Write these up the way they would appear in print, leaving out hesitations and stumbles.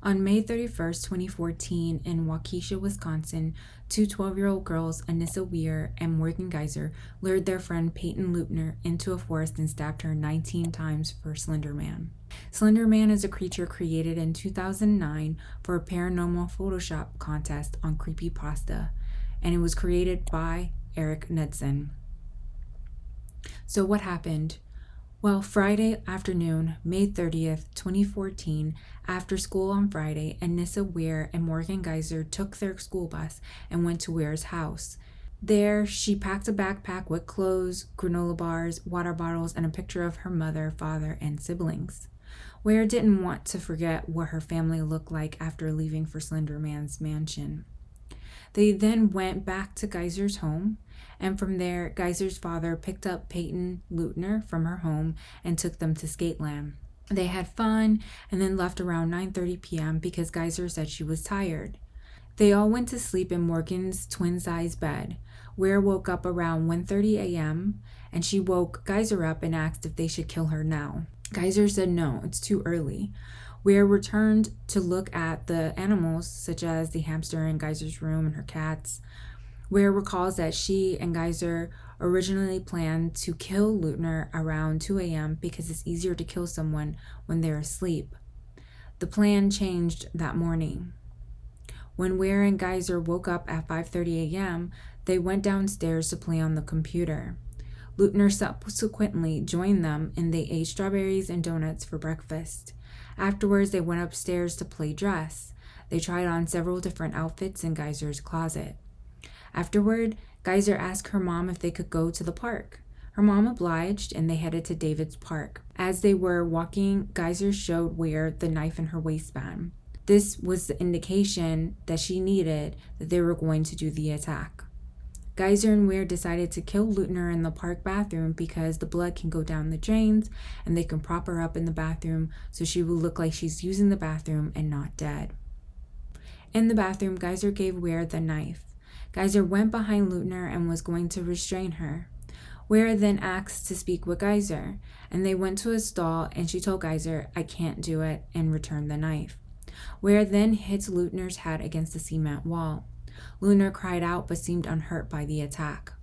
On May 31st, 2014, in Waukesha, Wisconsin, two 12-year-old girls, Anissa Weir and Morgan Geyser, lured their friend Peyton Leutner into a forest and stabbed her 19 times for Slenderman. Slenderman is a creature created in 2009 for a paranormal Photoshop contest on Creepypasta, and it was created by Eric Knudsen. So what happened? Well, Friday afternoon, May 30th, 2014, after school on Friday, Anissa Weir and Morgan Geyser took their school bus and went to Weir's house. There, she packed a backpack with clothes, granola bars, water bottles, and a picture of her mother, father, and siblings. Weir didn't want to forget what her family looked like after leaving for Slenderman's mansion. They then went back to Geyser's home, and from there, Geyser's father picked up Peyton Leutner from her home and took them to Skateland. They had fun and then left around 9:30 p.m. because Geyser said she was tired. They all went to sleep in Morgan's twin-size bed. Weir woke up around 1:30 a.m. and she woke Geyser up and asked if they should kill her now. Geyser said no, it's too early. Weir returned to look at the animals, such as the hamster in Geyser's room and her cats. Weir recalls that she and Geyser originally planned to kill Leutner around 2 a.m. because it's easier to kill someone when they're asleep. The plan changed that morning. When Weir and Geyser woke up at 5:30 a.m., they went downstairs to play on the computer. Leutner subsequently joined them and they ate strawberries and donuts for breakfast. Afterwards, they went upstairs to play dress. They tried on several different outfits in Geyser's closet. Afterward, Geyser asked her mom if they could go to the park. Her mom obliged, and they headed to David's Park. As they were walking, Geyser showed Weir the knife in her waistband. This was the indication that she needed that they were going to do the attack. Geyser and Weir decided to kill Leutner in the park bathroom because the blood can go down the drains and they can prop her up in the bathroom so she will look like she's using the bathroom and not dead. In the bathroom, Geyser gave Weir the knife. Geyser went behind Leutner and was going to restrain her. Weir then asked to speak with Geyser, and they went to a stall and she told Geyser, "I can't do it," and returned the knife. Weir then hits Leutner's head against the cement wall. Leutner cried out but seemed unhurt by the attack.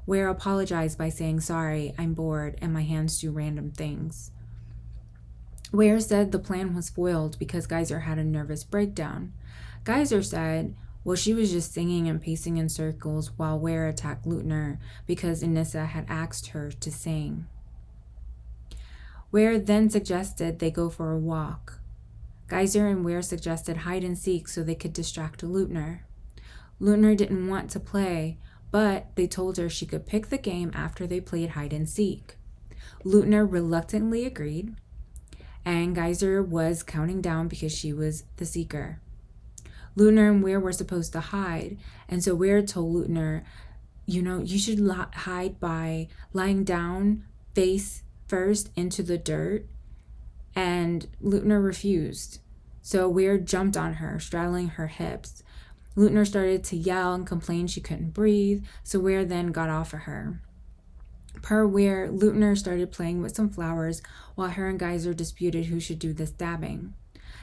Weir apologized by saying, "Sorry, I'm bored and my hands do random things." Weir said the plan was foiled because Geyser had a nervous breakdown. Geyser said, well, she was just singing and pacing in circles while Weir attacked Leutner because Anissa had asked her to sing. Weir then suggested they go for a walk. Geyser and Weir suggested hide and seek so they could distract Leutner. Leutner didn't want to play, but they told her she could pick the game after they played hide and seek. Leutner reluctantly agreed, and Geyser was counting down because she was the seeker. Leutner and Weir were supposed to hide, and so Weir told Leutner, you should hide by lying down face first into the dirt, and Leutner refused. So Weir jumped on her, straddling her hips. Leutner started to yell and complain she couldn't breathe, so Weir then got off of her. Per Weir, Leutner started playing with some flowers while her and Geyser disputed who should do the stabbing.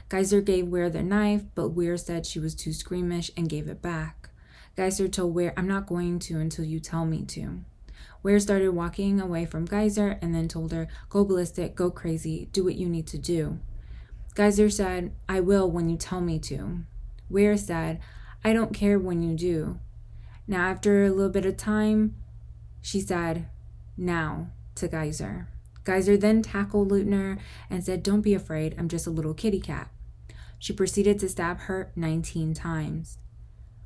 Geyser gave Weir the knife, but Weir said she was too squeamish and gave it back. Geyser told Weir, "I'm not going to until you tell me to." Weir started walking away from Geyser and then told her, "Go ballistic, go crazy, do what you need to do." Geyser said, "I will when you tell me to." Weir said, "I don't care when you do." Now, after a little bit of time, she said, "Now," to Geyser. Geyser then tackled Leutner and said, "Don't be afraid, I'm just a little kitty cat." She proceeded to stab her 19 times.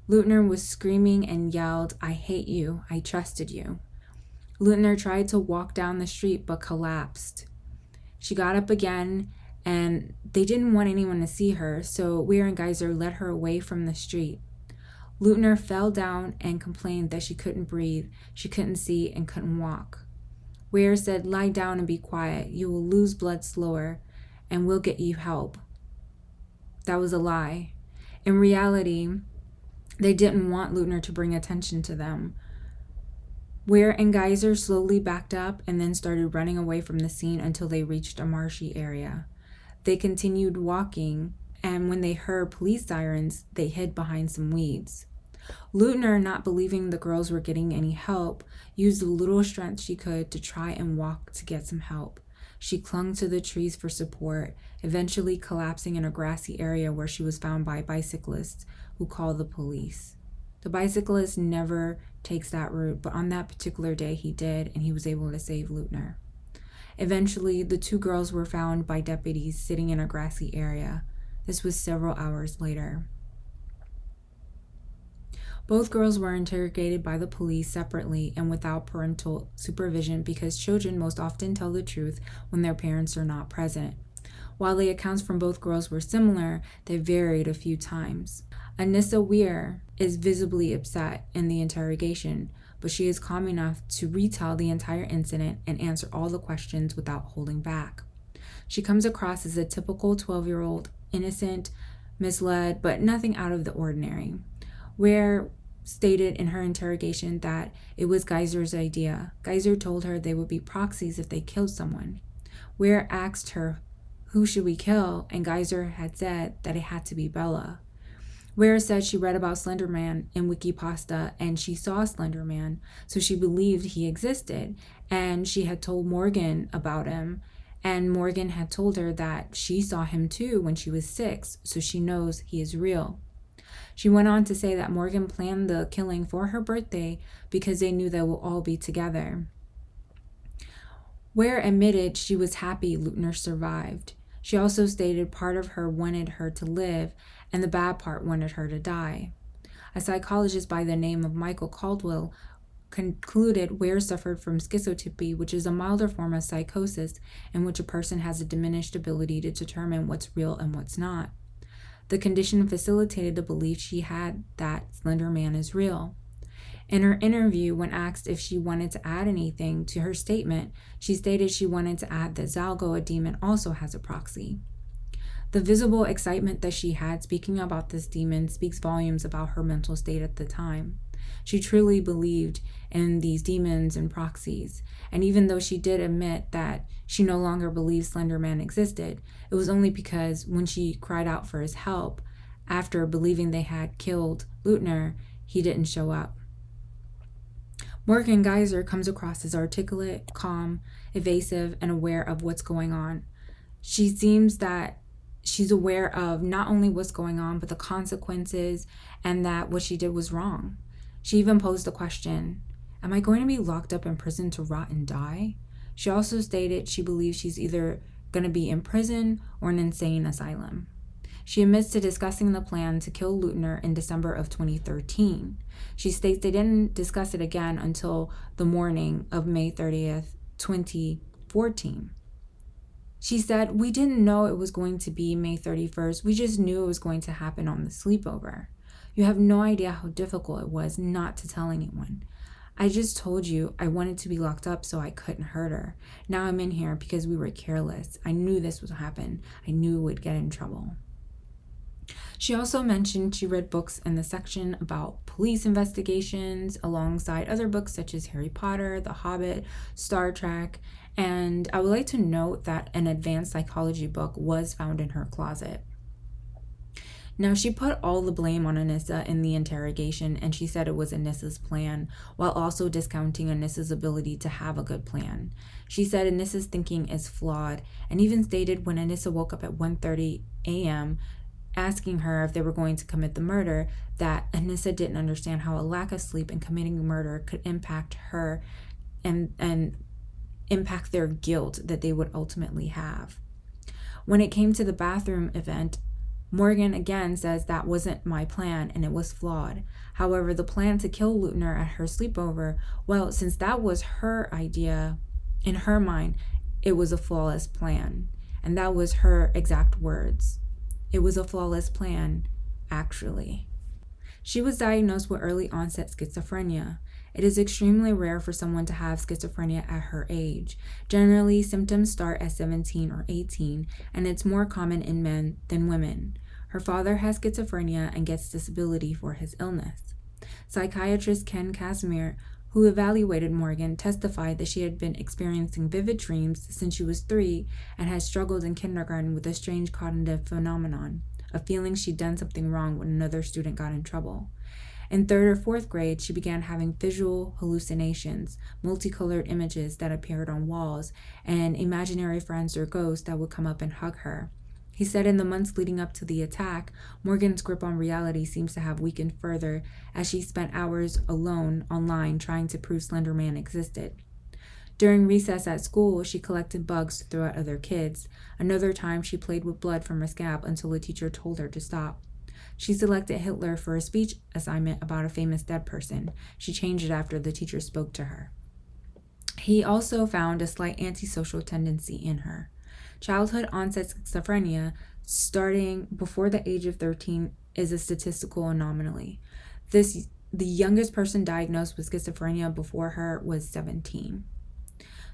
Leutner was screaming and yelled, "I hate you, I trusted you." Leutner tried to walk down the street but collapsed. She got up again and they didn't want anyone to see her, so Weir and Geyser led her away from the street. Leutner fell down and complained that she couldn't breathe, she couldn't see, and couldn't walk. Weir said, "Lie down and be quiet. You will lose blood slower, and we'll get you help." That was a lie. In reality, they didn't want Leutner to bring attention to them. Weir and Geyser slowly backed up and then started running away from the scene until they reached a marshy area. They continued walking and when they heard police sirens, they hid behind some weeds. Leutner, not believing the girls were getting any help, used the little strength she could to try and walk to get some help. She clung to the trees for support, eventually collapsing in a grassy area where she was found by bicyclists who called the police. The bicyclist never takes that route, but on that particular day he did, and he was able to save Leutner. Eventually, the two girls were found by deputies sitting in a grassy area. This was several hours later. Both girls were interrogated by the police separately and without parental supervision because children most often tell the truth when their parents are not present. While the accounts from both girls were similar, they varied a few times. Anissa Weir is visibly upset in the interrogation, but she is calm enough to retell the entire incident and answer all the questions without holding back. She comes across as a typical 12-year-old, innocent, misled, but nothing out of the ordinary. Weir stated in her interrogation that it was Geyser's idea. Geyser told her they would be proxies if they killed someone. Weir asked her, "Who should we kill?" and Geyser had said that it had to be Bella. Weir said she read about Slenderman in Wikipedia and she saw Slenderman, so she believed he existed, and she had told Morgan about him, and Morgan had told her that she saw him too when she was 6, so she knows he is real. She went on to say that Morgan planned the killing for her birthday because they knew they will all be together. Weir admitted she was happy Leutner survived. She also stated part of her wanted her to live and the bad part wanted her to die. A psychologist by the name of Michael Caldwell concluded Weir suffered from schizotypy, which is a milder form of psychosis in which a person has a diminished ability to determine what's real and what's not. The condition facilitated the belief she had that Slender Man is real. In her interview, when asked if she wanted to add anything to her statement, she stated she wanted to add that Zalgo, a demon, also has a proxy. The visible excitement that she had speaking about this demon speaks volumes about her mental state at the time. She truly believed in these demons and proxies, and even though she did admit that she no longer believed Slender Man existed, it was only because when she cried out for his help, after believing they had killed Leutner, he didn't show up. Morgan Geyser comes across as articulate, calm, evasive, and aware of what's going on. She seems that she's aware of not only what's going on, but the consequences, and that what she did was wrong. She even posed the question, "Am I going to be locked up in prison to rot and die?" She also stated she believes she's either going to be in prison or an insane asylum. She admits to discussing the plan to kill Leutner in December of 2013. She states they didn't discuss it again until the morning of May 30th, 2014. She said, "We didn't know it was going to be May 31st. We just knew it was going to happen on the sleepover. You have no idea how difficult it was not to tell anyone. I just told you I wanted to be locked up so I couldn't hurt her. Now I'm in here because we were careless. I knew this would happen. I knew we'd get in trouble." She also mentioned she read books in the section about police investigations alongside other books such as Harry Potter, The Hobbit, Star Trek, and I would like to note that an advanced psychology book was found in her closet. Now, she put all the blame on Anissa in the interrogation, and she said it was Anissa's plan, while also discounting Anissa's ability to have a good plan. She said Anissa's thinking is flawed, and even stated when Anissa woke up at 1:30 a.m., asking her if they were going to commit the murder, that Anissa didn't understand how a lack of sleep and committing murder could impact her and impact their guilt that they would ultimately have. When it came to the bathroom event, Morgan again says that wasn't my plan and it was flawed. However, the plan to kill Leutner at her sleepover, well, since that was her idea, in her mind, it was a flawless plan. And that was her exact words. It was a flawless plan, actually. She was diagnosed with early onset schizophrenia. It is extremely rare for someone to have schizophrenia at her age. Generally, symptoms start at 17 or 18, and it's more common in men than women. Her father has schizophrenia and gets disability for his illness. Psychiatrist Ken Casimir, who evaluated Morgan, testified that she had been experiencing vivid dreams since she was 3 and had struggled in kindergarten with a strange cognitive phenomenon, of feeling she'd done something wrong when another student got in trouble. In 3rd or 4th grade, she began having visual hallucinations, multicolored images that appeared on walls, and imaginary friends or ghosts that would come up and hug her. He said in the months leading up to the attack, Morgan's grip on reality seems to have weakened further as she spent hours alone online trying to prove Slenderman existed. During recess at school, she collected bugs to throw at other kids. Another time, she played with blood from her scalp until a teacher told her to stop. She selected Hitler for a speech assignment about a famous dead person. She changed it after the teacher spoke to her. He also found a slight antisocial tendency in her. Childhood onset schizophrenia, starting before the age of 13, is a statistical anomaly. The youngest person diagnosed with schizophrenia before her was 17.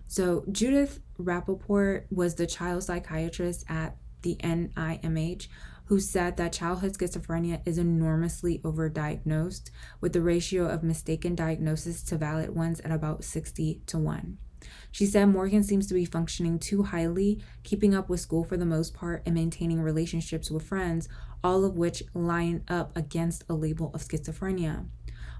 So Judith Rappaport was the child psychiatrist at the NIMH who said that childhood schizophrenia is enormously overdiagnosed, with the ratio of mistaken diagnosis to valid ones at about 60-1. She said Morgan seems to be functioning too highly, keeping up with school for the most part, and maintaining relationships with friends, all of which line up against a label of schizophrenia.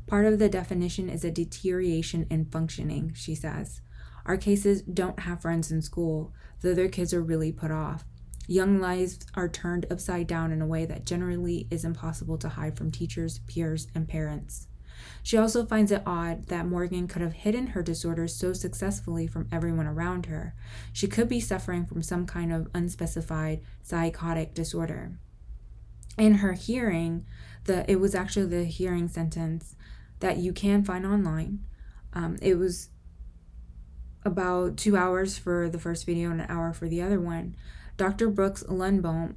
Part of the definition is a deterioration in functioning, she says. Our cases don't have friends in school. The other kids are really put off. Young lives are turned upside down in a way that generally is impossible to hide from teachers, peers, and parents. She also finds it odd that Morgan could have hidden her disorder so successfully from everyone around her. She could be suffering from some kind of unspecified psychotic disorder. In her hearing, it was actually the hearing sentence that you can find online. It was about 2 hours for the first video and an hour for the other one. Dr. Brooks Lundbaum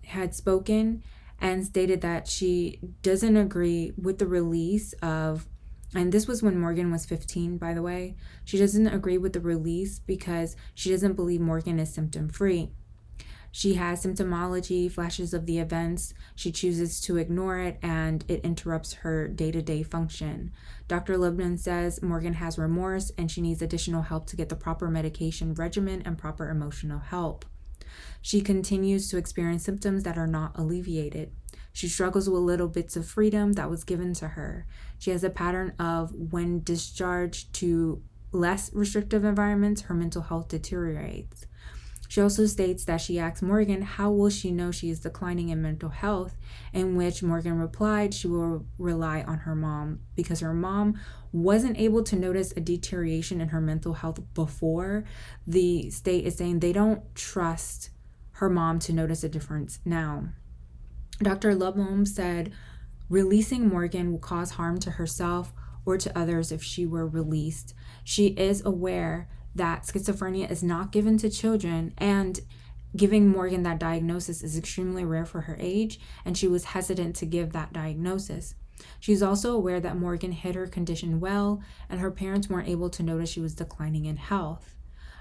had spoken and stated that she doesn't agree with the release of, and this was when Morgan was 15, by the way, she doesn't agree with the release because she doesn't believe Morgan is symptom-free. She has symptomology, flashes of the events. She chooses to ignore it, and it interrupts her day-to-day function. Dr. Lubman says Morgan has remorse, and she needs additional help to get the proper medication regimen and proper emotional help. She continues to experience symptoms that are not alleviated. She struggles with little bits of freedom that was given to her. She has a pattern of when discharged to less restrictive environments, her mental health deteriorates. She also states that she asked Morgan, how will she know she is declining in mental health? In which Morgan replied she will rely on her mom because her mom wasn't able to notice a deterioration in her mental health before. The state is saying they don't trust her mom to notice a difference now. Dr. Lubbohm said releasing Morgan will cause harm to herself or to others if she were released. She is aware that schizophrenia is not given to children, and giving Morgan that diagnosis is extremely rare for her age, and she was hesitant to give that diagnosis. She's also aware that Morgan hid her condition well, and her parents weren't able to notice she was declining in health.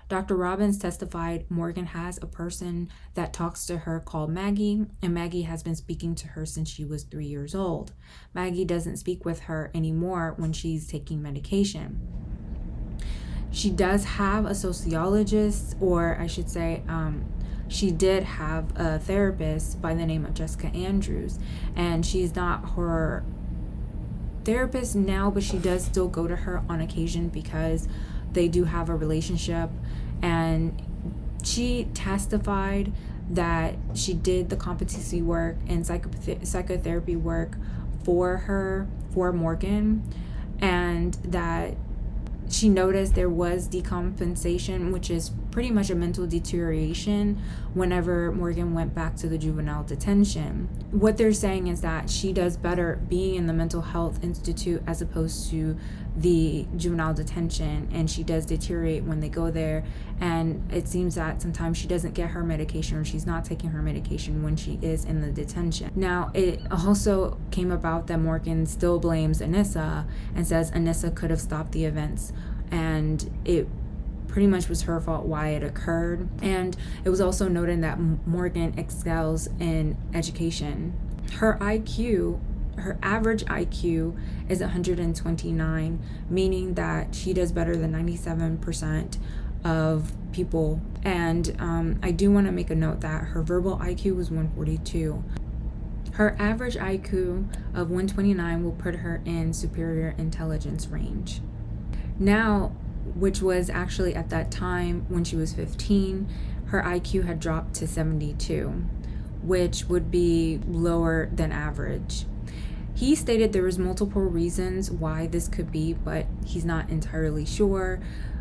Dr. Robbins testified Morgan has a person that talks to her called Maggie, and Maggie has been speaking to her since she was 3 years old. Maggie doesn't speak with her anymore when she's taking medication. She does have a sociologist, or I should say, she did have a therapist by the name of Jessica Andrews, and she's not her therapist now, but she does still go to her on occasion because they do have a relationship. And she testified that she did the competency work and psychotherapy work for Morgan, and that she noticed there was decompensation, which is pretty much a mental deterioration whenever Morgan went back to the juvenile detention. What they're saying is that she does better being in the mental health institute as opposed to the juvenile detention, and she does deteriorate when they go there. And it seems that sometimes she doesn't get her medication, or she's not taking her medication when she is in the detention. Now, it also came about that Morgan still blames Anissa and says Anissa could have stopped the events, and it pretty much was her fault why it occurred. And it was also noted that Morgan excels in education. Her average IQ is 129, meaning that she does better than 97% of people. And I do want to make a note that her verbal IQ was 142. Her average IQ of 129 will put her in superior intelligence range. Now, which was actually at that time when she was 15, her IQ had dropped to 72, which would be lower than average. He stated there was multiple reasons why this could be, but he's not entirely sure.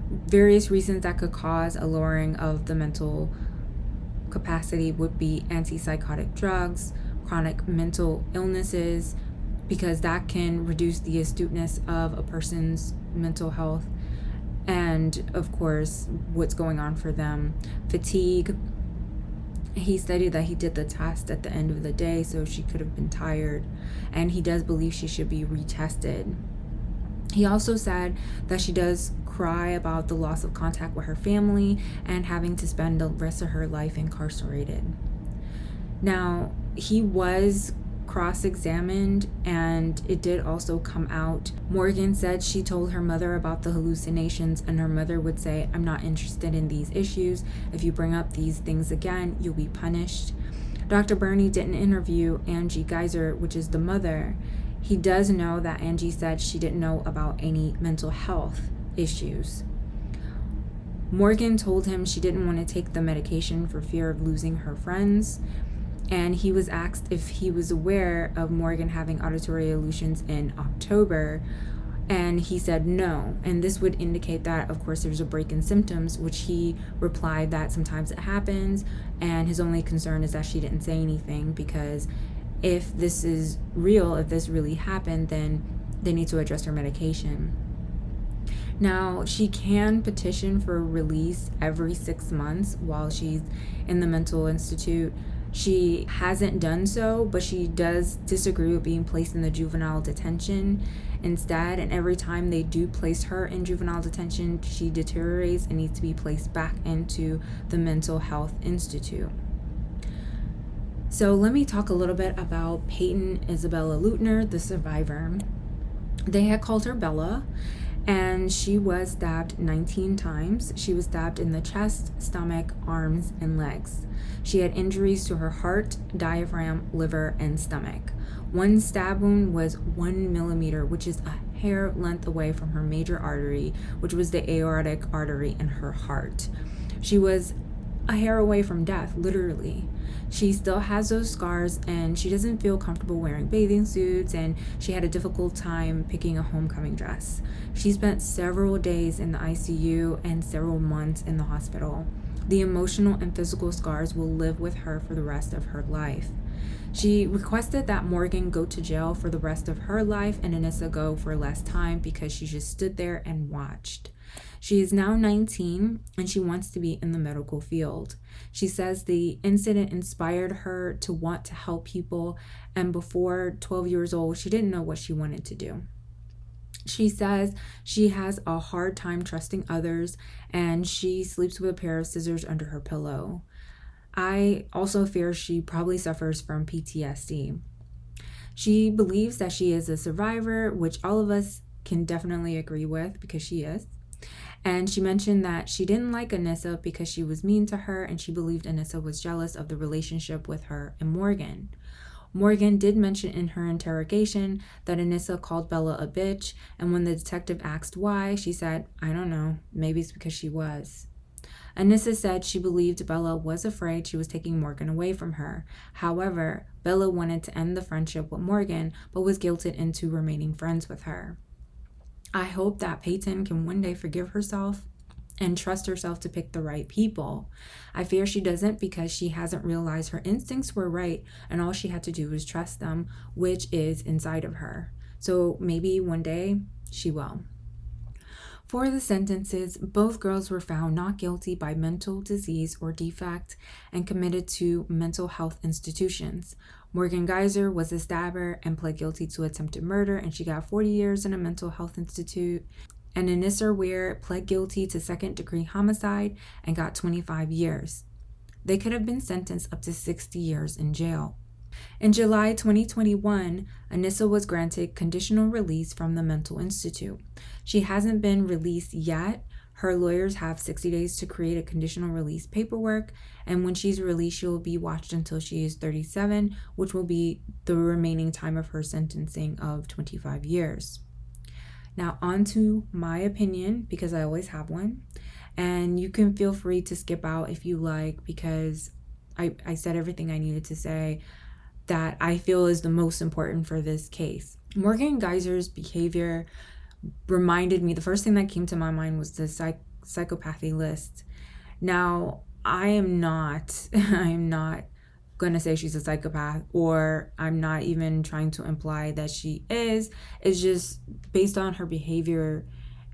Various reasons that could cause a lowering of the mental capacity would be antipsychotic drugs, chronic mental illnesses, because that can reduce the astuteness of a person's mental health, and of course what's going on for them. Fatigue. He stated that he did the test at the end of the day, so she could have been tired, and he does believe she should be retested. He also said that she does cry about the loss of contact with her family and having to spend the rest of her life incarcerated. Now, he was cross-examined, and it did also come out. Morgan said she told her mother about the hallucinations, and her mother would say, "I'm not interested in these issues. If you bring up these things again, you'll be punished." Dr. Burney didn't interview Angie Geyser, which is the mother. He does know that Angie said she didn't know about any mental health issues. Morgan told him she didn't want to take the medication for fear of losing her friends, and he was asked if he was aware of Morgan having auditory illusions in October, and he said no, and this would indicate that, of course, there's a break in symptoms, which he replied that sometimes it happens, and his only concern is that she didn't say anything, because if this is real, if this really happened, then they need to address her medication. Now, she can petition for release every 6 months while she's in the mental institute. She hasn't done so, but she does disagree with being placed in the juvenile detention instead, and every time they do place her in juvenile detention, she deteriorates and needs to be placed back into the mental health institute. So let me talk a little bit about Peyton Isabella Leutner, the survivor. They had called her Bella, and she was stabbed 19 times. She was stabbed in the chest, stomach, arms, and legs. She had injuries to her heart, diaphragm, liver, and stomach. One stab wound was 1 millimeter, which is a hair length away from her major artery, which was the aortic artery in her heart. She was a hair away from death, literally. She still has those scars, and she doesn't feel comfortable wearing bathing suits, and she had a difficult time picking a homecoming dress. She spent several days in the ICU and several months in the hospital. The emotional and physical scars will live with her for the rest of her life. She requested that Morgan go to jail for the rest of her life and Anissa go for less time because she just stood there and watched. She is now 19 and she wants to be in the medical field. She says the incident inspired her to want to help people, and before 12 years old, she didn't know what she wanted to do. She says she has a hard time trusting others, and she sleeps with a pair of scissors under her pillow. I also fear she probably suffers from PTSD. She believes that she is a survivor, which all of us can definitely agree with because she is. And she mentioned that she didn't like Anissa because she was mean to her, and she believed Anissa was jealous of the relationship with her and Morgan. Morgan did mention in her interrogation that Anissa called Bella a bitch, and when the detective asked why, she said, "I don't know, maybe it's because she was." Anissa said she believed Bella was afraid she was taking Morgan away from her. However, Bella wanted to end the friendship with Morgan, but was guilted into remaining friends with her. I hope that Peyton can one day forgive herself and trust herself to pick the right people. I fear she doesn't because she hasn't realized her instincts were right and all she had to do was trust them, which is inside of her. So maybe one day she will. For the sentences, both girls were found not guilty by mental disease or defect and committed to mental health institutions. Morgan Geyser was a stabber and pled guilty to attempted murder, and she got 40 years in a mental health institute. And Anissa Weir pled guilty to second-degree homicide and got 25 years. They could have been sentenced up to 60 years in jail. In July 2021, Anissa was granted conditional release from the mental institute. She hasn't been released yet. Her lawyers have 60 days to create a conditional release paperwork, and when she's released, she will be watched until she is 37, which will be the remaining time of her sentencing of 25 years. Now, on to my opinion, because I always have one, and you can feel free to skip out if you like, because I said everything I needed to say that I feel is the most important for this case. Morgan Geyser's behavior reminded me, the first thing that came to my mind was the psychopathy list. Now, I am not going to say she's a psychopath, or I'm not even trying to imply that she is. It's just based on her behavior,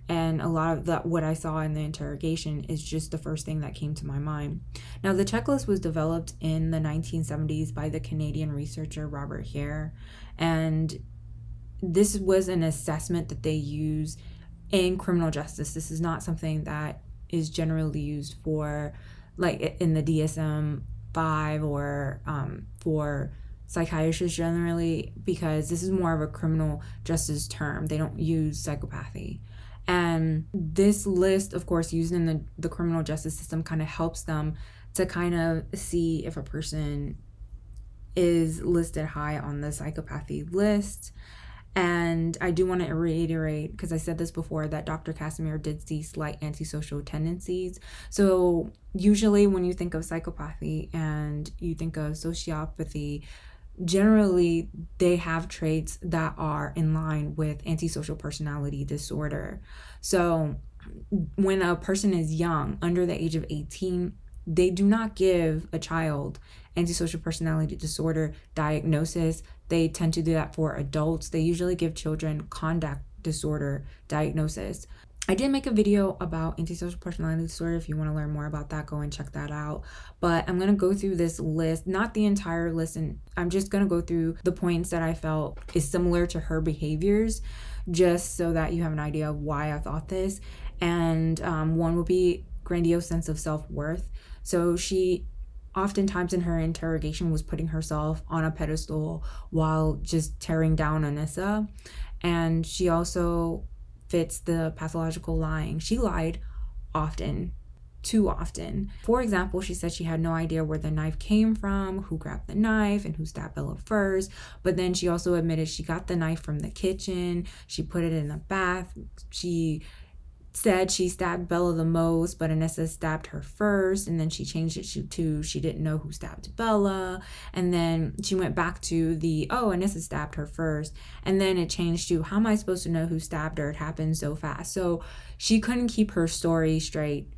and a lot of what I saw in the interrogation is just the first thing that came to my mind. Now, the checklist was developed in the 1970s by the Canadian researcher Robert Hare, and this was an assessment that they use in criminal justice. This is not something that is generally used for, like, in the DSM-5 or for psychiatrists generally, because this is more of a criminal justice term. They don't use psychopathy. And this list, of course, used in the criminal justice system, kind of helps them to kind of see if a person is listed high on the psychopathy list. And I do want to reiterate, because I said this before, that Dr. Casimir did see slight antisocial tendencies. So usually when you think of psychopathy and you think of sociopathy, generally they have traits that are in line with antisocial personality disorder. So when a person is young, under the age of 18, they do not give a child antisocial personality disorder diagnosis. They tend to do that for adults. They usually give children conduct disorder diagnosis. I did make a video about antisocial personality disorder. If you want to learn more about that, go and check that out. But I'm going to go through this list, not the entire list, and I'm just going to go through the points that I felt is similar to her behaviors, just so that you have an idea of why I thought this. And one would be grandiose sense of self-worth. So she oftentimes in her interrogation was putting herself on a pedestal while just tearing down Anissa. And she also fits the pathological lying. She lied often, too often. For example, she said she had no idea where the knife came from, who grabbed the knife, and who stabbed Bella first. But then she also admitted she got the knife from the kitchen. She put it in the bath. She said she stabbed Bella the most, but Anissa stabbed her first, and then she changed it to she didn't know who stabbed Bella, and then she went back to Anissa stabbed her first, and then it changed to, how am I supposed to know who stabbed her? It happened so fast. So she couldn't keep her story straight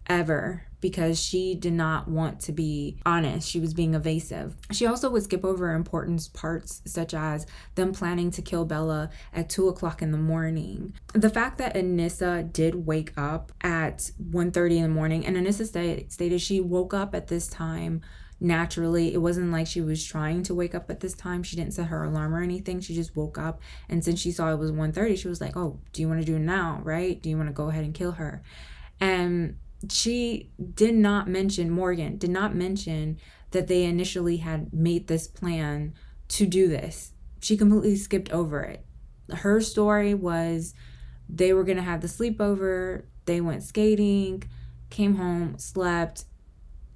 ever, because she did not want to be honest. She was being evasive. She also would skip over important parts, such as them planning to kill Bella at 2:00 in the morning. The fact that Anissa did wake up at 1:30 in the morning, and Anissa stated she woke up at this time naturally. It wasn't like she was trying to wake up at this time. She didn't set her alarm or anything. She just woke up, and since she saw it was 1:30, she was like, oh, do you want to do it now, right? Do you want to go ahead and kill her? And she did not mention, Morgan did not mention, that they initially had made this plan to do this. She completely skipped over it. Her story was they were going to have the sleepover, they went skating, came home, slept,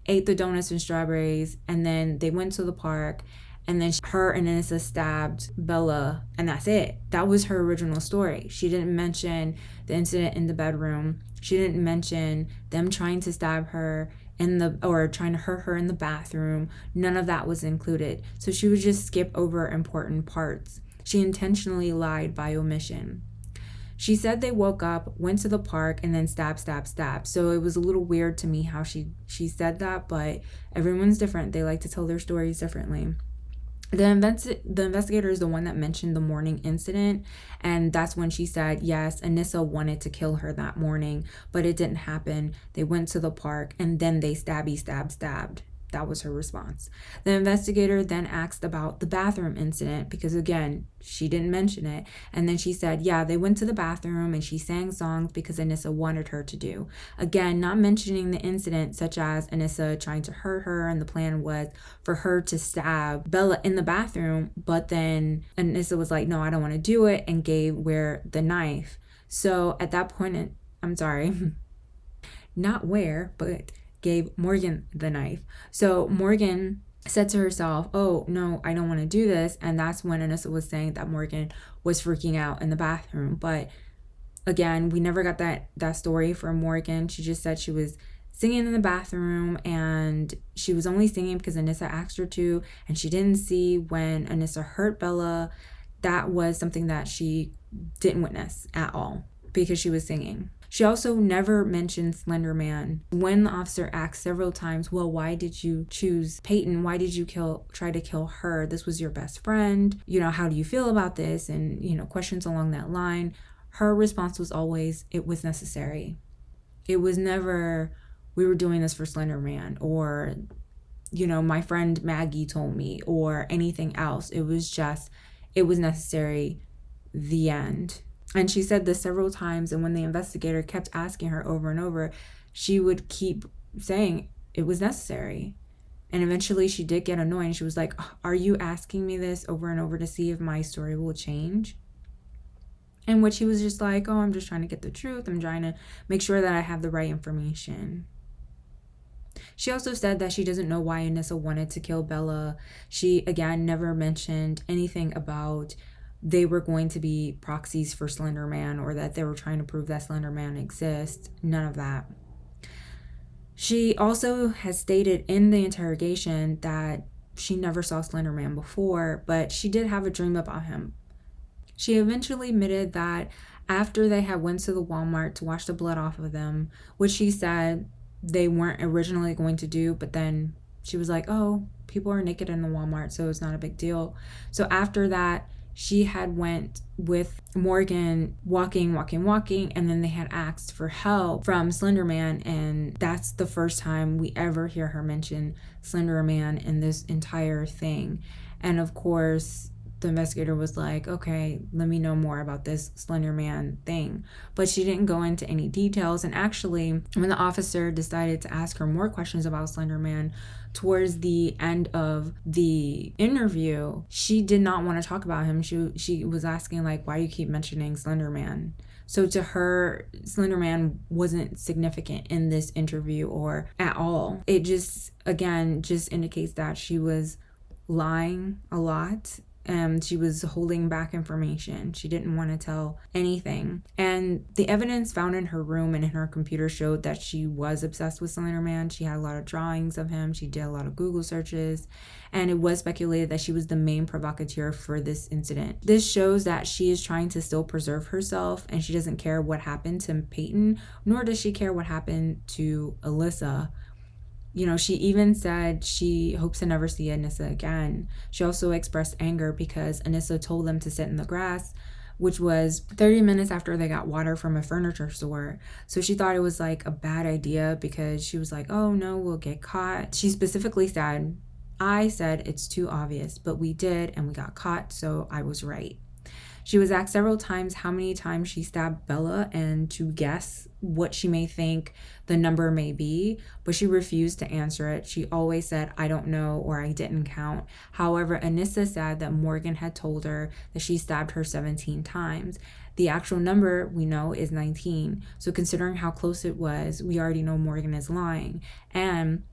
ate the donuts and strawberries, and then they went to the park, and then her and Anissa stabbed Bella, and that's it. That was her original story. She didn't mention the incident in the bedroom. She didn't mention them trying to stab her or trying to hurt her in the bathroom. None of that was included. So she would just skip over important parts. She intentionally lied by omission. She said they woke up, went to the park, and then stab. So it was a little weird to me how she said that, but everyone's different. They like to tell their stories differently. The investigator is the one that mentioned the morning incident, and that's when she said, yes, Anissa wanted to kill her that morning, but it didn't happen. They went to the park, and then they stabbed. That was her response. The investigator then asked about the bathroom incident, because again, she didn't mention it. And then she said, yeah, they went to the bathroom and she sang songs because Anissa wanted her to do. Again, not mentioning the incident, such as Anissa trying to hurt her, and the plan was for her to stab Bella in the bathroom. But then Anissa was like, no, I don't want to do it, and gave where the knife. So at that point, I'm sorry. not where, but gave Morgan the knife. So Morgan said to herself, oh no, I don't want to do this. And that's when Anissa was saying that Morgan was freaking out in the bathroom. But again, we never got that story from Morgan. She just said she was singing in the bathroom, and she was only singing because Anissa asked her to, and she didn't see when Anissa hurt Bella. That was something that she didn't witness at all because she was singing. She also never mentioned Slender Man. When the officer asked several times, well, why did you choose Peyton? Why did you try to kill her? This was your best friend. How do you feel about this? And, questions along that line. Her response was always, it was necessary. It was never, we were doing this for Slender Man, or, my friend Maggie told me, or anything else. It was just, it was necessary, the end. And she said this several times, and when the investigator kept asking her over and over, she would keep saying it was necessary. And eventually she did get annoyed, and she was like, are you asking me this over and over to see if my story will change? And what she was just like, oh, I'm just trying to get the truth. I'm trying to make sure that I have the right information. She also said that she doesn't know why Anissa wanted to kill Bella. She, again, never mentioned anything about they were going to be proxies for Slender Man, or that they were trying to prove that Slender Man exists. None of that. She also has stated in the interrogation that she never saw Slender Man before, but she did have a dream about him. She eventually admitted that after they had went to the Walmart to wash the blood off of them, which she said they weren't originally going to do, but then she was like, oh, people are naked in the Walmart, so it's not a big deal. So after that, she had went with Morgan walking, and then they had asked for help from Slender Man, and that's the first time we ever hear her mention Slender Man in this entire thing. And of course, the investigator was like, okay, let me know more about this Slender Man thing. But she didn't go into any details. And actually, when the officer decided to ask her more questions about Slender Man towards the end of the interview, she did not want to talk about him. She was asking, like, why do you keep mentioning Slender Man? So to her, Slender Man wasn't significant in this interview or at all. It just indicates that she was lying a lot. She was holding back information. She didn't want to tell anything. And the evidence found in her room and in her computer showed that she was obsessed with Slender Man. She had a lot of drawings of him. She did a lot of Google searches. And it was speculated that she was the main provocateur for this incident. This shows that she is trying to still preserve herself, and she doesn't care what happened to Peyton, nor does she care what happened to Alyssa. She even said she hopes to never see Anissa again. She also expressed anger because Anissa told them to sit in the grass, which was 30 minutes after they got water from a furniture store. So she thought it was like a bad idea because she was like, oh no, we'll get caught. She specifically said, I said it's too obvious, but we did and we got caught, so I was right. She was asked several times how many times she stabbed Bella and to guess what she may think the number may be, but she refused to answer it. She always said, I don't know, or I didn't count. However, Anissa said that Morgan had told her that she stabbed her 17 times. The actual number we know is 19. So considering how close it was, we already know Morgan is lying. And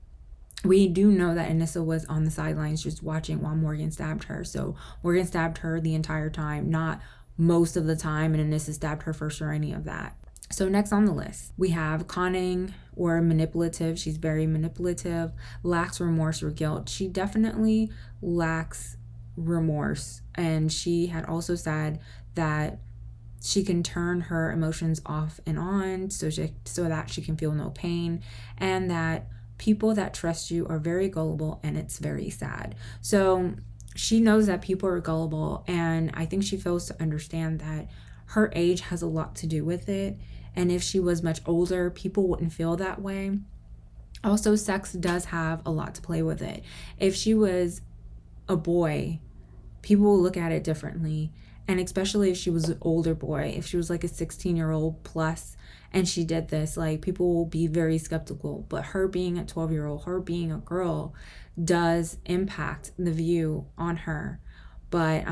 we do know that Anissa was on the sidelines just watching while Morgan stabbed her. So Morgan stabbed her the entire time, not most of the time, and Anissa stabbed her first or any of that. So next on the list, we have conning or manipulative. She's very manipulative, lacks remorse or guilt. She definitely lacks remorse. And she had also said that she can turn her emotions off and on so that she can feel no pain, and that people that trust you are very gullible, and it's very sad. So she knows that people are gullible, and I think she fails to understand that her age has a lot to do with it. And if she was much older, people wouldn't feel that way. Also, sex does have a lot to play with it. If she was a boy, people will look at it differently. And especially if she was an older boy, if she was like a 16-year-old plus and she did this, like, people will be very skeptical. But her being a 12-year-old, her being a girl, does impact the view on her. But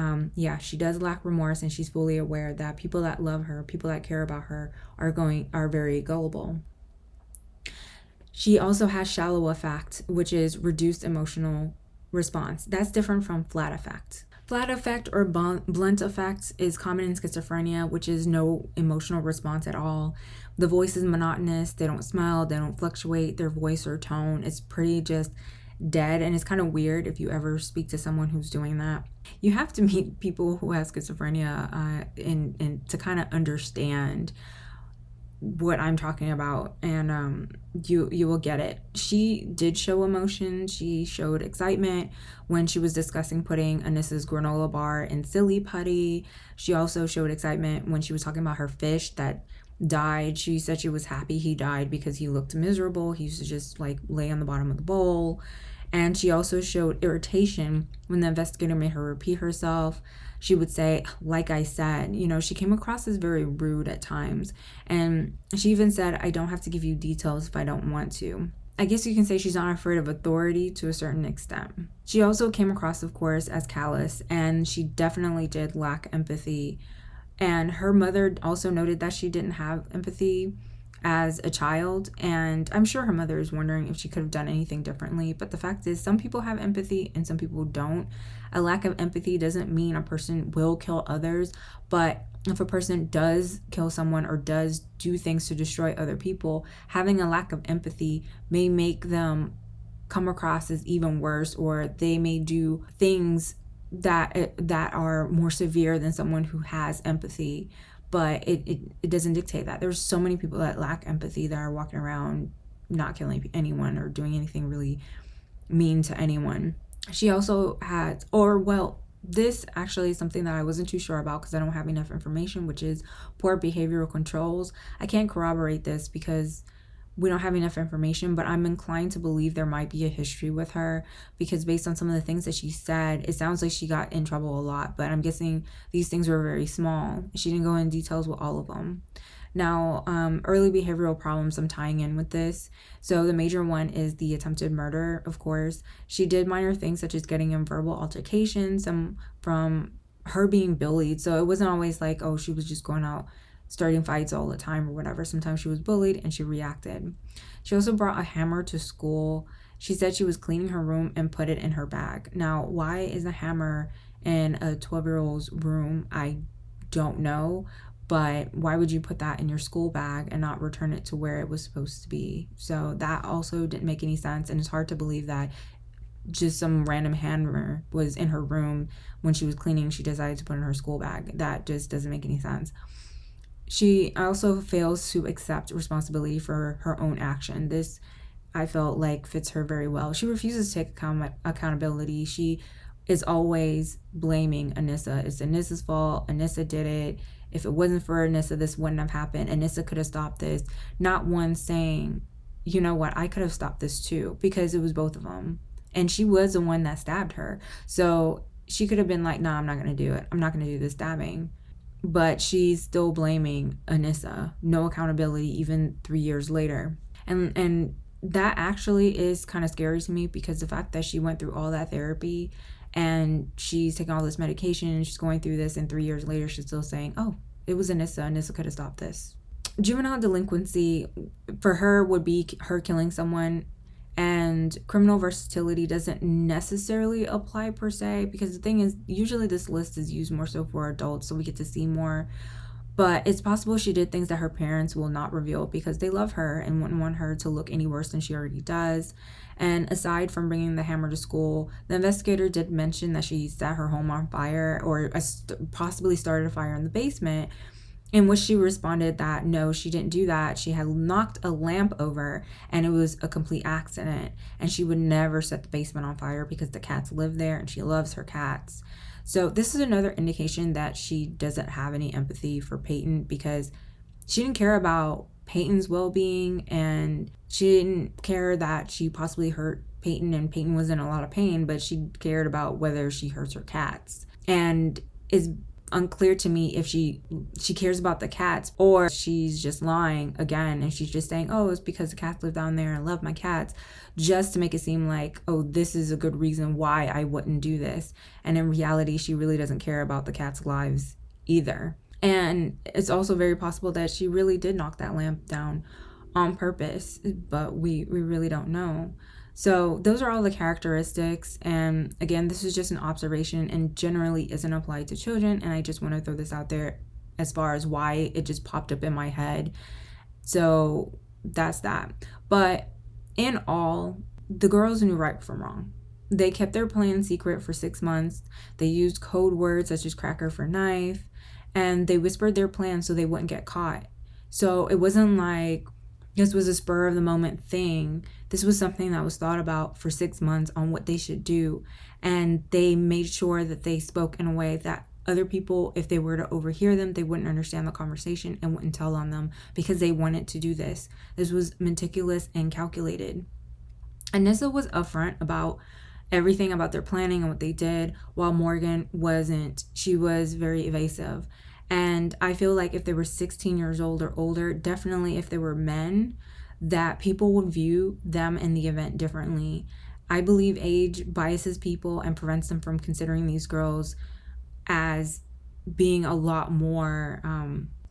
she does lack remorse, and she's fully aware that people that love her, people that care about her, are very gullible. She also has shallow affect, which is reduced emotional response. That's different from flat affect. Flat affect or blunt affect is common in schizophrenia, which is no emotional response at all. The voice is monotonous. They don't smile. They don't fluctuate their voice or tone. It's pretty just dead, and it's kind of weird if you ever speak to someone who's doing that. You have to meet people who have schizophrenia and to kind of understand what I'm talking about, and you will get it. She did show emotion. She showed excitement when she was discussing putting Anissa's granola bar in silly putty. She also showed excitement when she was talking about her fish that died. She said she was happy he died because he looked miserable. He used to just like lay on the bottom of the bowl. And she also showed irritation when the investigator made her repeat herself. She would say, like I said, she came across as very rude at times. And she even said, I don't have to give you details if I don't want to. I guess you can say she's not afraid of authority to a certain extent. She also came across, of course, as callous, and she definitely did lack empathy. And her mother also noted that she didn't have empathy as a child, and I'm sure her mother is wondering if she could have done anything differently. But the fact is, some people have empathy and some people don't. A lack of empathy doesn't mean a person will kill others, but if a person does kill someone or does do things to destroy other people, having a lack of empathy may make them come across as even worse, or they may do things that are more severe than someone who has empathy. But it doesn't dictate that. There's so many people that lack empathy that are walking around not killing anyone or doing anything really mean to anyone. She also had, this actually is something that I wasn't too sure about because I don't have enough information, which is poor behavioral controls. I can't corroborate this because we don't have enough information, but I'm inclined to believe there might be a history with her because based on some of the things that she said, it sounds like she got in trouble a lot, but I'm guessing these things were very small. She didn't go in details with all of them. Now, early behavioral problems I'm tying in with this. So the major one is the attempted murder, of course. She did minor things such as getting in verbal altercations from her being bullied. So it wasn't always like, oh, she was just going out starting fights all the time or whatever. Sometimes she was bullied and she reacted. She also brought a hammer to school. She said she was cleaning her room and put it in her bag. Now, why is a hammer in a 12-year-old's room? I don't know, but why would you put that in your school bag and not return it to where it was supposed to be? So that also didn't make any sense, and it's hard to believe that just some random hammer was in her room when she was cleaning. She decided to put it in her school bag. That just doesn't make any sense. She also fails to accept responsibility for her own action. This, I felt like, fits her very well. She refuses to take accountability. She is always blaming Anissa. It's Anissa's fault. Anissa did it. If it wasn't for Anissa, this wouldn't have happened. Anissa could have stopped this. Not one saying, you know what, I could have stopped this too, because it was both of them. And she was the one that stabbed her. So she could have been like, nah, I'm not going to do it. I'm not going to do the stabbing. But she's still blaming Anissa. No accountability even 3 years later. And that actually is kind of scary to me, because the fact that she went through all that therapy and she's taking all this medication and she's going through this, and 3 years later she's still saying, oh, it was Anissa. Anissa could have stopped this. Juvenile delinquency for her would be her killing someone, and criminal versatility doesn't necessarily apply per se, because the thing is, usually this list is used more so for adults so we get to see more. But it's possible she did things that her parents will not reveal because they love her and wouldn't want her to look any worse than she already does. And aside from bringing the hammer to school, the investigator did mention that she set her home on fire, or possibly started a fire in the basement, in which she responded that no, she didn't do that. She had knocked a lamp over and it was a complete accident, and she would never set the basement on fire because the cats live there and she loves her cats. So this is another indication that she doesn't have any empathy for Peyton, because she didn't care about Peyton's well-being, and she didn't care that she possibly hurt Peyton and Peyton was in a lot of pain, but she cared about whether she hurts her cats. And it's unclear to me if she cares about the cats, or she's just lying again and she's just saying, oh, it's because the cats live down there and I love my cats, just to make it seem like, oh, this is a good reason why I wouldn't do this. And in reality, she really doesn't care about the cats' lives either. And it's also very possible that she really did knock that lamp down on purpose, but we really don't know. So those are all the characteristics. And again, this is just an observation and generally isn't applied to children. And I just want to throw this out there as far as why it just popped up in my head. So that's that. But in all, the girls knew right from wrong. They kept their plan secret for 6 months. They used code words such as cracker for knife, and they whispered their plan so they wouldn't get caught. So it wasn't like this was a spur of the moment thing. This was something that was thought about for 6 months on what they should do. And they made sure that they spoke in a way that other people, if they were to overhear them, they wouldn't understand the conversation and wouldn't tell on them because they wanted to do this. This was meticulous and calculated. Anissa was upfront about everything about their planning and what they did, while Morgan wasn't. She was very evasive. And I feel like if they were 16 years old or older, definitely if they were men, that people would view them in the event differently. I believe age biases people and prevents them from considering these girls as being a lot more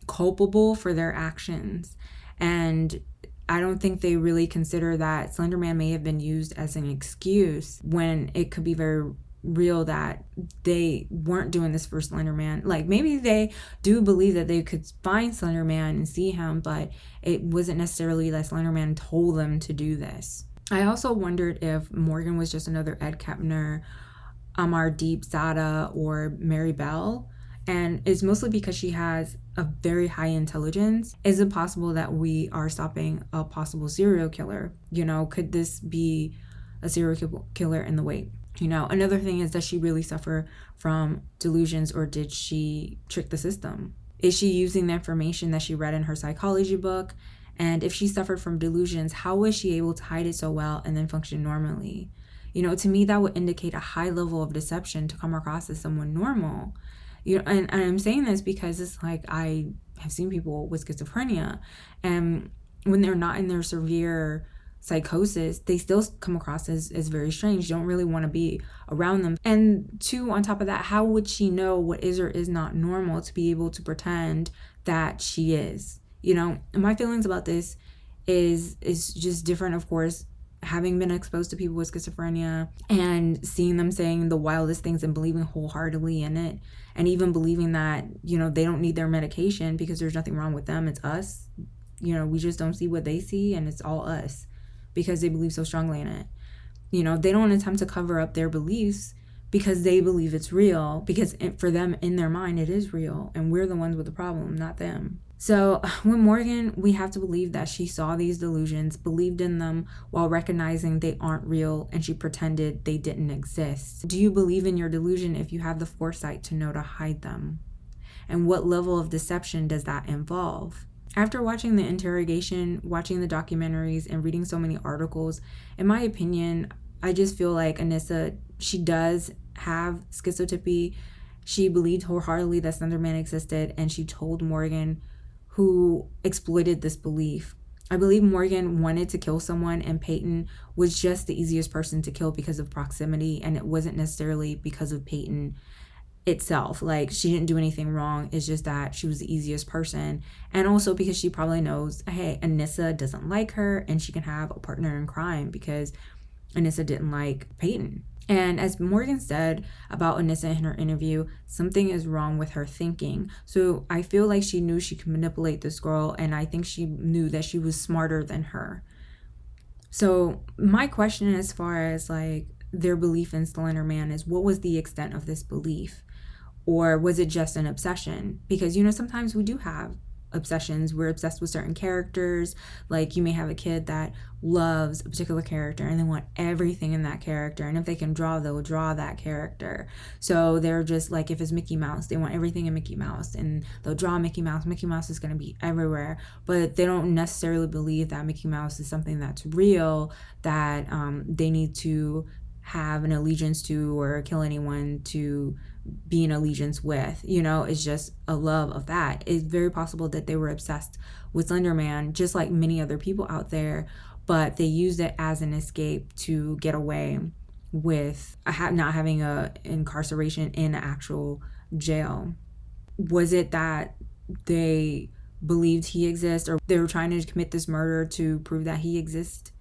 culpable for their actions. And I don't think they really consider that Slenderman may have been used as an excuse when it could be very real that they weren't doing this for Slenderman. Like, maybe they do believe that they could find Slenderman and see him, but it wasn't necessarily that Slenderman told them to do this. I also wondered if Morgan was just another Ed Kepner, Amardeep Sada, or Mary Bell. And it's mostly because she has a very high intelligence. Is it possible that we are stopping a possible serial killer? Could this be a serial killer in the wait? Another thing is, does she really suffer from delusions, or did she trick the system? Is she using the information that she read in her psychology book? And if she suffered from delusions, how was she able to hide it so well and then function normally? To me, that would indicate a high level of deception to come across as someone normal. And I'm saying this because it's like I have seen people with schizophrenia, and when they're not in their severe psychosis, they still come across as very strange. You don't really want to be around them. And two, on top of that, how would she know what is or is not normal to be able to pretend that she is? My feelings about this is just different, of course, having been exposed to people with schizophrenia and seeing them saying the wildest things and believing wholeheartedly in it, and even believing that, they don't need their medication because there's nothing wrong with them. It's us. We just don't see what they see, and it's all us because they believe so strongly in it. They don't attempt to cover up their beliefs because they believe it's real, because for them, in their mind, it is real, and we're the ones with the problem, not them. So with Morgan, we have to believe that she saw these delusions, believed in them while recognizing they aren't real, and she pretended they didn't exist. Do you believe in your delusion if you have the foresight to know to hide them? And what level of deception does that involve? After watching the interrogation, watching the documentaries, and reading so many articles, in my opinion, I just feel like Anissa, she does have schizotypy. She believed wholeheartedly that Slenderman existed, and she told Morgan, who exploited this belief. I believe Morgan wanted to kill someone, and Peyton was just the easiest person to kill because of proximity, and it wasn't necessarily because of Peyton itself. Like, she didn't do anything wrong. It's just that she was the easiest person, and also because she probably knows, hey, Anissa doesn't like her, and she can have a partner in crime because Anissa didn't like Peyton. And as Morgan said about Anissa in her interview, something is wrong with her thinking. So I feel like she knew she could manipulate this girl, and I think she knew that she was smarter than her. So my question as far as like their belief in Slenderman is, what was the extent of this belief? Or was it just an obsession? Because, sometimes we do have obsessions. We're obsessed with certain characters. Like, you may have a kid that loves a particular character and they want everything in that character, and if they can draw, they'll draw that character. So they're just like, if it's Mickey Mouse, they want everything in Mickey Mouse, and they'll draw Mickey Mouse. Mickey Mouse is going to be everywhere, but they don't necessarily believe that Mickey Mouse is something that's real, that they need to have an allegiance to or kill anyone to be in allegiance with. It's just a love of that. It's very possible that they were obsessed with Slenderman, just like many other people out there, but they used it as an escape to get away with not having a incarceration in an actual jail. Was it that they believed he exists, or they were trying to commit this murder to prove that he exists?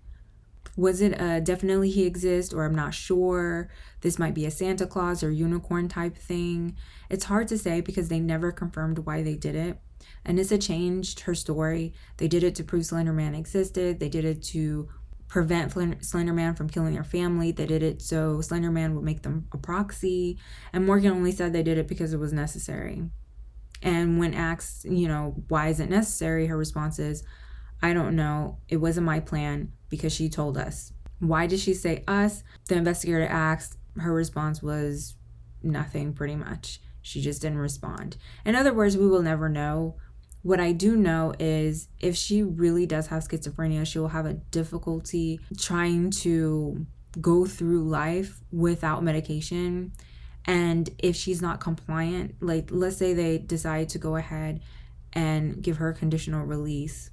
Was it definitely he exists, or I'm not sure, this might be a Santa Claus or unicorn type thing? It's hard to say because they never confirmed why they did it. Anissa changed her story. They did it to prove Slenderman existed. They did it to prevent Slenderman from killing their family. They did it so Slenderman would make them a proxy. And Morgan only said they did it because it was necessary. And when asked, why is it necessary, her response is, I don't know. It wasn't my plan because she told us. Why did she say us? The investigator asked. Her response was nothing, pretty much. She just didn't respond. In other words, we will never know. What I do know is if she really does have schizophrenia, she will have a difficulty trying to go through life without medication. And if she's not compliant, like let's say they decide to go ahead and give her conditional release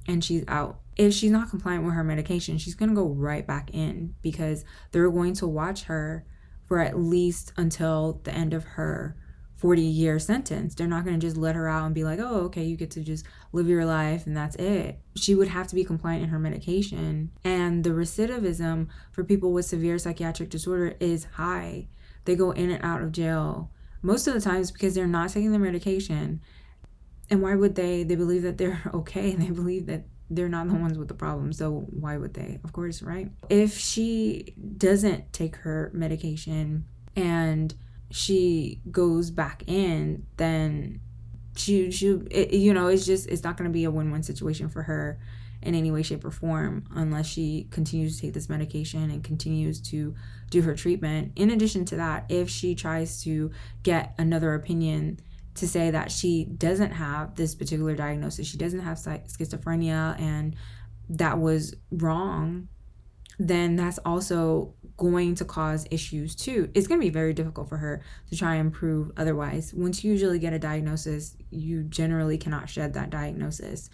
and she's out. If she's not compliant with her medication, she's going to go right back in because they're going to watch her for at least until the end of her 40-year sentence. They're not going to just let her out and be like, oh, okay, you get to just live your life and that's it. She would have to be compliant in her medication. And the recidivism for people with severe psychiatric disorder is high. They go in and out of jail most of the times because they're not taking their medication. And why would they? They believe that they're okay. They believe that they're not the ones with the problem. So why would they? Of course, right? If she doesn't take her medication and she goes back in, then it's not going to be a win-win situation for her in any way, shape, or form unless she continues to take this medication and continues to do her treatment. In addition to that, if she tries to get another opinion to say that she doesn't have this particular diagnosis, she doesn't have schizophrenia, and that was wrong, then that's also going to cause issues too. It's going to be very difficult for her to try and prove otherwise. Once you usually get a diagnosis, you generally cannot shed that diagnosis.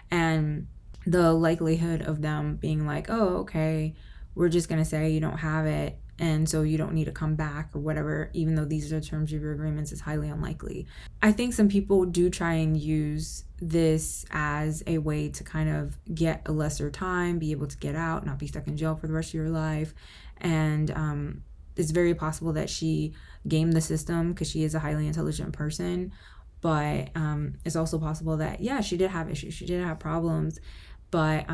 And the likelihood of them being like, oh, okay, we're just going to say you don't have it, and so you don't need to come back or whatever, even though these are the terms of your agreements, is highly unlikely. I think some people do try and use this as a way to kind of get a lesser time, be able to get out, not be stuck in jail for the rest of your life. And it's very possible that she gamed the system because she is a highly intelligent person. But it's also possible that, yeah, she did have issues. She did have problems. But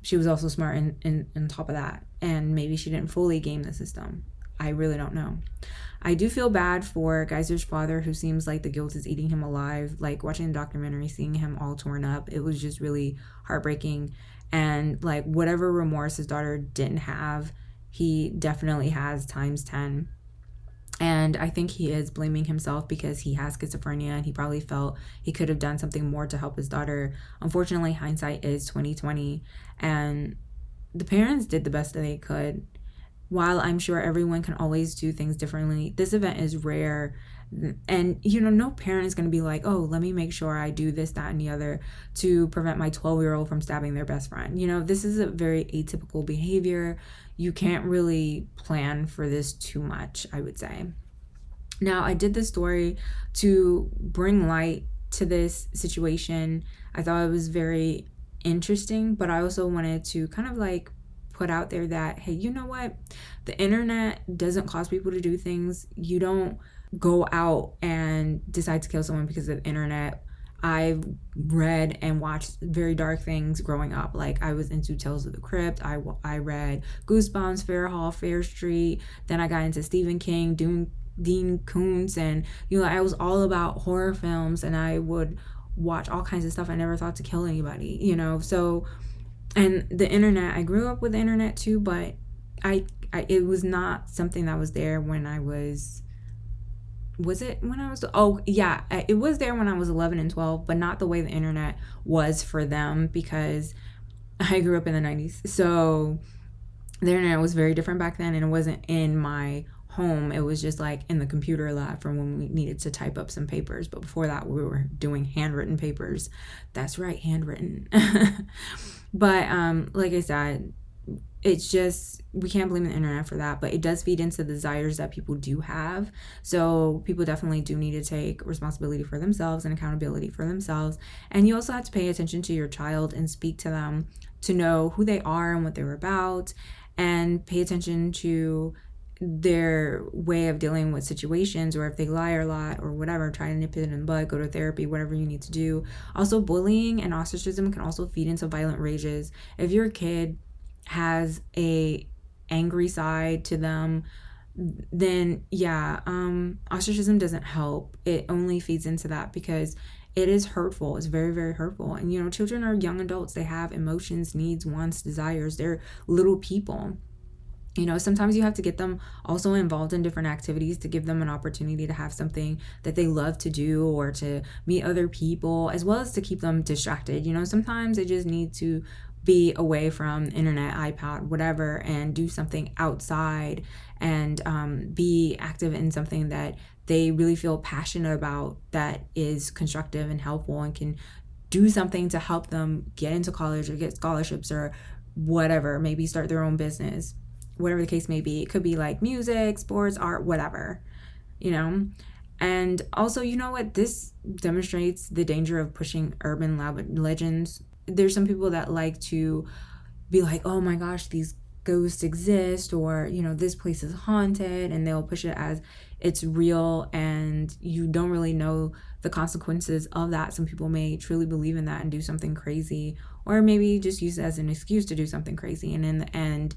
she was also smart on top of that. And maybe she didn't fully game the system. I really don't know. I do feel bad for Geyser's father, who seems like the guilt is eating him alive. Like watching the documentary, seeing him all torn up, it was just really heartbreaking. And like whatever remorse his daughter didn't have, he definitely has times 10. And I think he is blaming himself because he has schizophrenia and he probably felt he could have done something more to help his daughter. Unfortunately, hindsight is 2020, and the parents did the best that they could. While I'm sure everyone can always do things differently, this event is rare. And, no parent is going to be like, oh, let me make sure I do this, that, and the other to prevent my 12-year-old from stabbing their best friend. This is a very atypical behavior. You can't really plan for this too much, I would say. Now, I did this story to bring light to this situation. I thought it was very interesting, but I also wanted to kind of like put out there that, hey, you know what? The internet doesn't cause people to do things. You don't go out and decide to kill someone because of the internet. I've read and watched very dark things growing up. Like I was into Tales of the Crypt. I read Goosebumps, Fair Hall, Fair Street. Then I got into Stephen King, Dean Koontz, and I was all about horror films, and I would watch all kinds of stuff. I never thought to kill anybody, so. And the internet, I grew up with the internet too, but it was not something that was there when I was it when I was, oh yeah, it was there when I was 11 and 12, but not the way the internet was for them, because I grew up in the 90s. So the internet was very different back then, and it wasn't in my home. It was just like in the computer lab from when we needed to type up some papers. But before that, we were doing handwritten papers. That's right, handwritten. But like I said, it's just, we can't blame the internet for that, but it does feed into the desires that people do have. So people definitely do need to take responsibility for themselves and accountability for themselves. And you also have to pay attention to your child and speak to them to know who they are and what they're about, and pay attention to their way of dealing with situations, or if they lie a lot or whatever, try to nip it in the bud, go to therapy, whatever you need to do. Also, bullying and ostracism can also feed into violent rages. If your kid has a angry side to them, then yeah, ostracism doesn't help. It only feeds into that, because it is hurtful. It's very, very hurtful. And children are young adults. They have emotions, needs, wants, desires. They're little people. Sometimes you have to get them also involved in different activities to give them an opportunity to have something that they love to do, or to meet other people, as well as to keep them distracted. Sometimes they just need to be away from internet, iPad, whatever, and do something outside, and be active in something that they really feel passionate about, that is constructive and helpful, and can do something to help them get into college or get scholarships or whatever, maybe start their own business, whatever the case may be. It could be like music, sports, art, whatever, And also, what this demonstrates the danger of pushing urban legends. There's some people that like to be like, oh my gosh, these ghosts exist, or this place is haunted, and they'll push it as it's real, and you don't really know the consequences of that. Some people may truly believe in that and do something crazy, or maybe just use it as an excuse to do something crazy, and in the end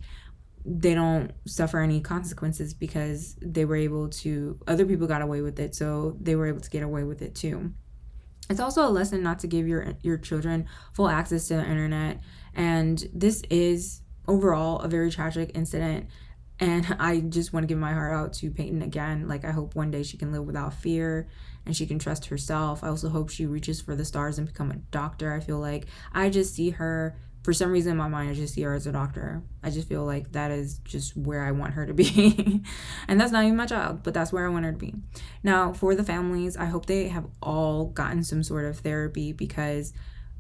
they don't suffer any consequences, because other people got away with it, so they were able to get away with it too. It's also a lesson not to give your children full access to the internet. And this is overall a very tragic incident. And I just want to give my heart out to Peyton again. Like, I hope one day she can live without fear and she can trust herself. I also hope she reaches for the stars and become a doctor. I feel like I just see her, for some reason in my mind, I just see her as a doctor. I just feel like that is just where I want her to be. And that's not even my child, but that's where I want her to be. Now, for the families, I hope they have all gotten some sort of therapy, because,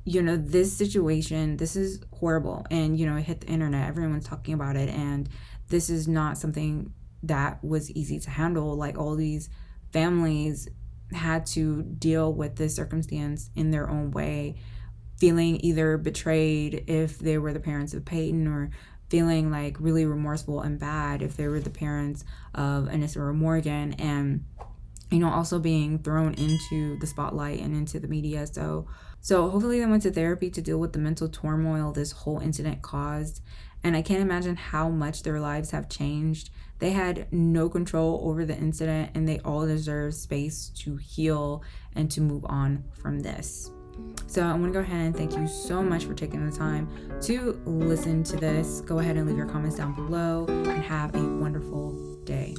this situation, this is horrible. And, it hit the internet. Everyone's talking about it. And this is not something that was easy to handle. Like, all these families had to deal with this circumstance in their own way, feeling either betrayed if they were the parents of Peyton, or feeling like really remorseful and bad if they were the parents of Anissa or Morgan, and also being thrown into the spotlight and into the media. So hopefully they went to therapy to deal with the mental turmoil this whole incident caused. And I can't imagine how much their lives have changed. They had no control over the incident, and they all deserve space to heal and to move on from this. So I want to go ahead and thank you so much for taking the time to listen to this. Go ahead and leave your comments down below, and have a wonderful day.